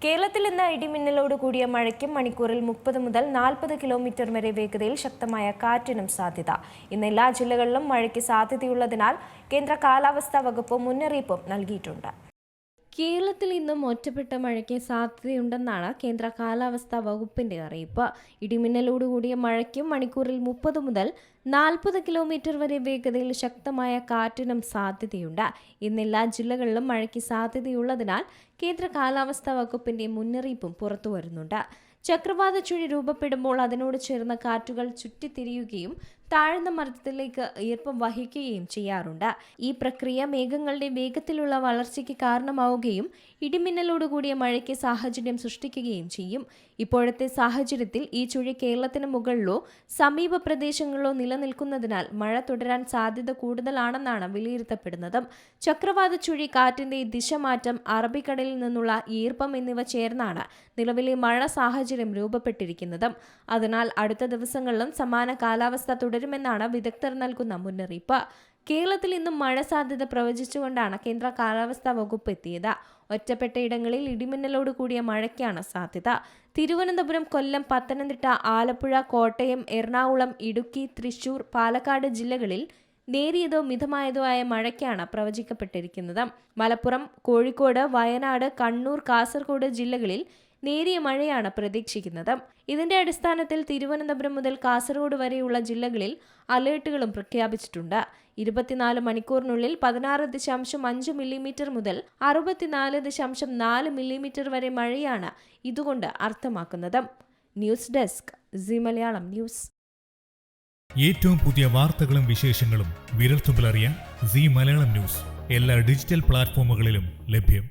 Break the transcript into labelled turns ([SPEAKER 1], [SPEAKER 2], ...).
[SPEAKER 1] കേരളത്തിൽ ഇന്ന് ഇടിമിന്നലോട് കൂടിയ മഴയ്ക്കും മണിക്കൂറിൽ 30 മുതൽ 40 കിലോമീറ്റർ വരെ വേഗതയിൽ ശക്തമായ കാറ്റിനും സാധ്യത. ഇന്ന് എല്ലാ ജില്ലകളിലും മഴയ്ക്ക് സാധ്യതയുള്ളതിനാൽ കേന്ദ്ര കാലാവസ്ഥാ വകുപ്പ് മുന്നറിയിപ്പും നൽകിയിട്ടുണ്ട്. കേരളത്തിൽ ഇന്നും ഒറ്റപ്പെട്ട മഴയ്ക്ക് സാധ്യതയുണ്ടെന്നാണ് കേന്ദ്ര കാലാവസ്ഥാ വകുപ്പിന്റെ അറിയിപ്പ്. ഇടിമിന്നലോടുകൂടിയ മഴയ്ക്കും മണിക്കൂറിൽ 30 മുതൽ 40 കിലോമീറ്റർ വരെ വേഗതയിൽ ശക്തമായ കാറ്റിനും സാധ്യതയുണ്ട്. ഇന്ന് എല്ലാ ജില്ലകളിലും മഴയ്ക്ക് സാധ്യതയുള്ളതിനാൽ കേന്ദ്ര കാലാവസ്ഥാ വകുപ്പിന്റെ മുന്നറിയിപ്പും പുറത്തുവരുന്നുണ്ട്. ചക്രവാത ചുഴി രൂപപ്പെടുമ്പോൾ അതിനോട് ചേർന്ന കാറ്റുകൾ ചുറ്റിത്തിരിയുകയും താഴ്ന്ന മർദ്ദത്തിലേക്ക് ഈർപ്പം വഹിക്കുകയും ചെയ്യാറുണ്ട്. ഈ പ്രക്രിയ മേഘങ്ങളുടെ വേഗത്തിലുള്ള വളർച്ചയ്ക്ക് കാരണമാവുകയും ഇടിമിന്നലോടുകൂടിയ മഴയ്ക്ക് സാഹചര്യം സൃഷ്ടിക്കുകയും ചെയ്യും. ഇപ്പോഴത്തെ സാഹചര്യത്തിൽ ഈ ചുഴി കേരളത്തിന് മുകളിലോ സമീപ പ്രദേശങ്ങളിലോ നിലനിൽക്കുന്നതിനാൽ മഴ തുടരാൻ സാധ്യത കൂടുതലാണെന്നാണ് വിലയിരുത്തപ്പെടുന്നത്. ചക്രവാത ചുഴി, കാറ്റിന്റെ ദിശമാറ്റം, അറബിക്കടലിൽ നിന്നുള്ള ഈർപ്പം എന്നിവ ചേർന്നാണ് നിലവിലെ മഴ സാഹചര്യം രൂപപ്പെട്ടിരിക്കുന്നത്. അതിനാൽ അടുത്ത ദിവസങ്ങളിലും സമാന കാലാവസ്ഥ തുടരുമെന്നാണ് വിദഗ്ധർ നൽകുന്ന മുന്നറിയിപ്പ്. കേരളത്തിൽ ഇന്നും മഴ സാധ്യത പ്രവചിച്ചുകൊണ്ടാണ് കേന്ദ്ര കാലാവസ്ഥാ വകുപ്പ് എത്തിയത്. ഒറ്റപ്പെട്ട ഇടങ്ങളിൽ ഇടിമിന്നലോട് കൂടിയ മഴയ്ക്കാണ് സാധ്യത. തിരുവനന്തപുരം, കൊല്ലം, പത്തനംതിട്ട, ആലപ്പുഴ, കോട്ടയം, എറണാകുളം, ഇടുക്കി, തൃശൂർ, പാലക്കാട് ജില്ലകളിൽ നേരിയതോ മിതമായതോ ആയ മഴയ്ക്കാണ് പ്രവചിക്കപ്പെട്ടിരിക്കുന്നത്. മലപ്പുറം, കോഴിക്കോട്, വയനാട്, കണ്ണൂർ, കാസർഗോഡ് ജില്ലകളിൽ നേരിയ മഴയാണ് പ്രതീക്ഷിക്കുന്നത്. ഇതിന്റെ അടിസ്ഥാനത്തിൽ തിരുവനന്തപുരം മുതൽ കാസർഗോഡ് വരെയുള്ള ജില്ലകളിൽ അലേർട്ടുകളും പ്രഖ്യാപിച്ചിട്ടുണ്ട്. 24 മണിക്കൂറിനുള്ളിൽ 16.5 മില്ലിമീറ്റർ മുതൽ 64.4 മില്ലിമീറ്റർ വരെ മഴയാണ് ഇതുകൊണ്ട് അർത്ഥമാക്കുന്നത്. News desk, C Malayalam news.
[SPEAKER 2] ഏറ്റവും പുതിയ വാർത്തകളും വിശേഷങ്ങളും വിരൽത്തുമ്പിലറിയാൻ സി മലയാളം ന്യൂസ് എല്ലാ ഡിജിറ്റൽ പ്ലാറ്റ്ഫോമുകളിലും ലഭ്യം.